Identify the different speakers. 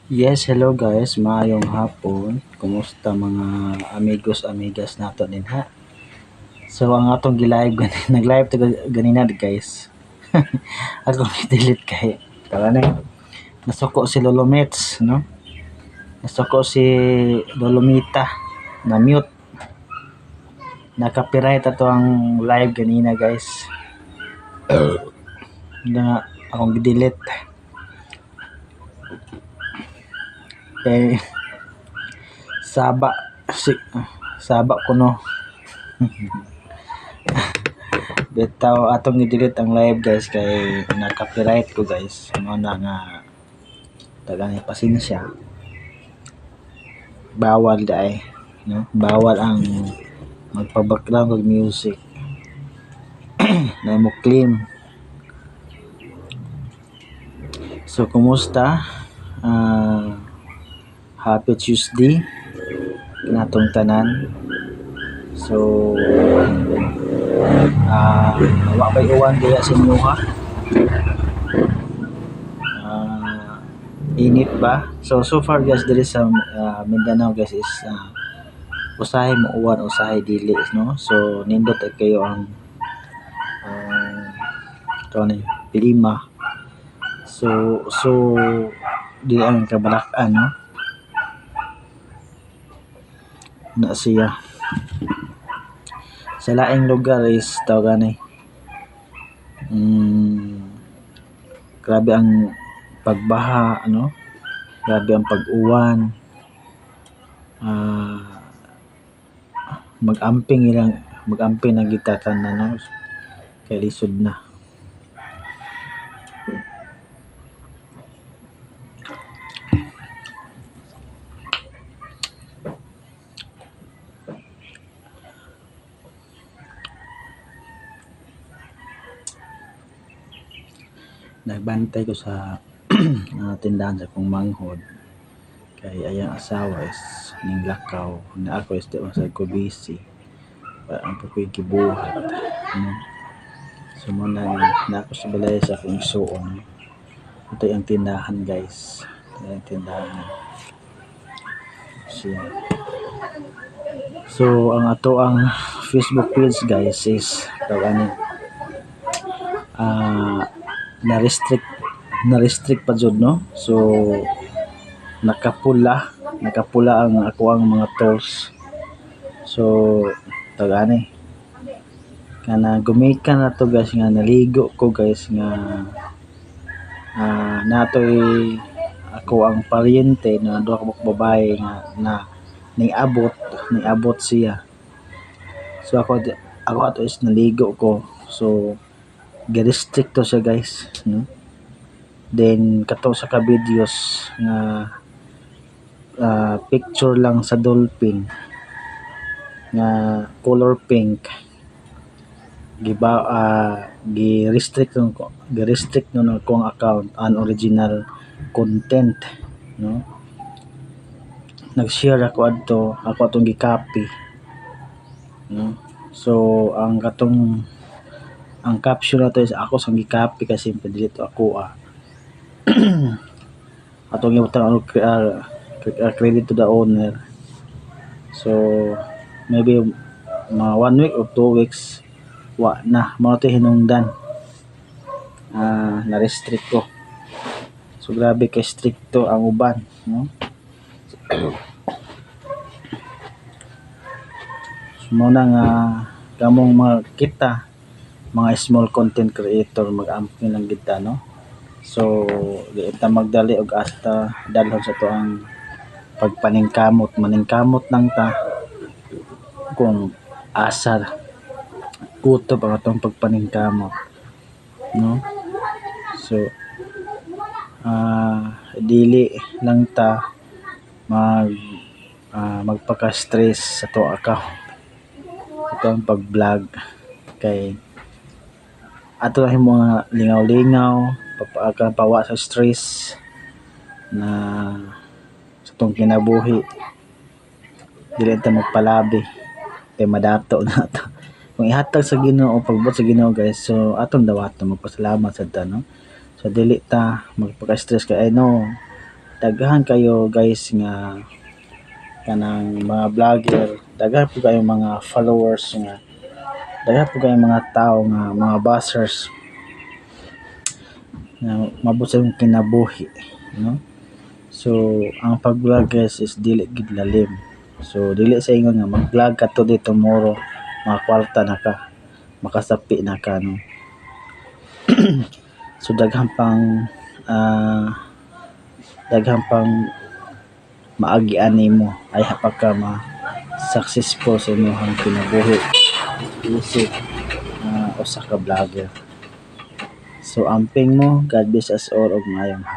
Speaker 1: Yes, hello guys, maayong hapon. Kumusta mga amigos, amigas nato din ha? So ang atong gi-live nag-live to ganina guys. Ako delete kay tara na. Nasuko si Lolomets, no? Nasuko si Dolomita na mute. Na-copyright ato ang live ganina guys. Na akong gi-delete. Eh saba si saba ko no. Bitaw atong i-delete ang live guys kay na-copyright ko guys. Ano na nga tagang pasensya. Bawal dai, no? Bawal ang magpa-background og music. Na mo claim. So kumusta? Happy Tuesday natong tanan. So wa bay uwan diya sa inyo ha. Init ba? So far guys diri sa Mindanao guys is usahay mo uwan usahay dili no. So nindot kayo ang ni Pilima. So di ang kabalak-an no. Na siya sa laing lugar is tawagan grabe ang pagbaha ano, grabe ang pag-uwan, mag-amping na gitatan na no, kay lisod na. Nagbantay ko sa tindahan sa kong manghod kay ayang asawa is ning lakaw na ako is di masag ko busy ang pakoy gibuhat so muna na ako sa balay sa akong suon. Ito yung tindahan guys, ito yung tindahan siya. So ang ato ang Facebook page guys is tawag na-restrict pa jud no. So nakapula ang ako ang mga tools. So tagani kana gumikan na to guys nga naligo ko guys nga natoy ako ang paryente na duha ka babae nga na niabot siya. So ako ato is naligo ko. So gi-restrict to siya guys no. Then kato sa ka videos nga picture lang sa dolphin nga color pink gi-restrict no akong account unoriginal content no. Nag-share ako atong gi-copy no. So ang caption na to is ako sang gi-copy kasi delete ako atong ibutang credit to the owner. So maybe mga 1 week or 2 weeks wa na mao to hinungdan na restrict ko. So grabe kay stricto ang uban no. So mo na nga kamong makita mga small content creator mag-amping lang kita no. So di ta magdali og asta dalhon sa to ang pagpaningkamot maningkamot lang ta kung asar kutob ang atong pagpaningkamot no. So dili lang ta magpaka-stress sa to account itong pag-vlog kay ato lang mga lingaw-lingaw pawa sa stress na sa tong kinabuhi dili ta magpalabi kay madato na to kung ihatag sa Ginoo pagbot sa Ginoo guys. So atong dawaton magpasalamat sad ta no. So dili ta magpaka-stress kay I know daghan kayo guys nga kanang mga vlogger, daghan po kayo mga followers nga, daghan po kayo mga tao nga mga buzzers na mabot sa imong kinabuhi, no? So ang pag-vlog guys is dili gid lalim. So dili sa ingon nga mag-vlog ka today tomorrow makakwarta na ka, makasapi na ka, no? So daghan pang maagian nimo ay pagka successful sa imong kinabuhi isip usa ka vlogger. So amping mo, God bless us all og maayong hapon.